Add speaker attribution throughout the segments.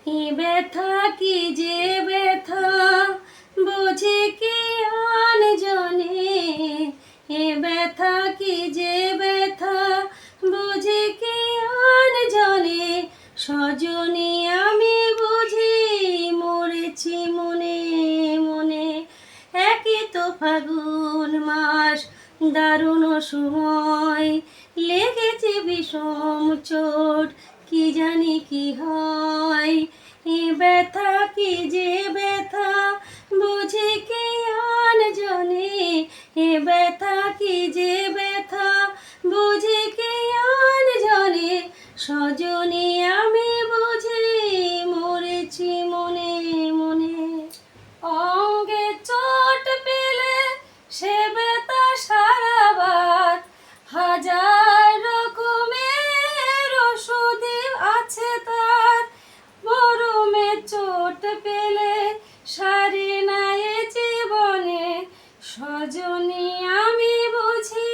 Speaker 1: এ ব্যথা কি যে ব্যথা বুঝি কি আন জনে, এ ব্যথা কি যে ব্যথা বুঝি কি আন জনে, সজনী আমি বুঝি মরেছি মনে মনে। একই তো ফাগুন মাস দারুণ সময়, লেগেছে বিষম চোট কি জানি কি হয়। এ ব্যথা কি যে ব্যথা বুঝি কি আন জনে, এ ব্যথা কি যে ব্যথা বুঝি কি আন জনে, সজনী আমি বুঝি মরেছি মনে মনে। অঙ্গে চোট পেলে সে ব্যথা সারাবার, হাজার রকমের ওষুধ আছে তার। মরমে চোট পেলে সারে না এ জীবনে, সজনী আমি বুঝি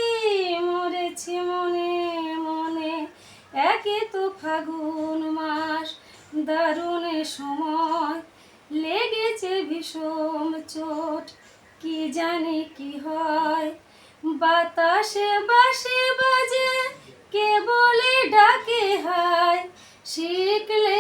Speaker 1: মরেছি মনে মনে। একে তো ফাগুন মাস দারুণ সময়, লেগেছে বিষম চোট কি জানি কি হয়। বাতাসে বাঁশি বাজে কে বলে ডাকে হায়, শিখলে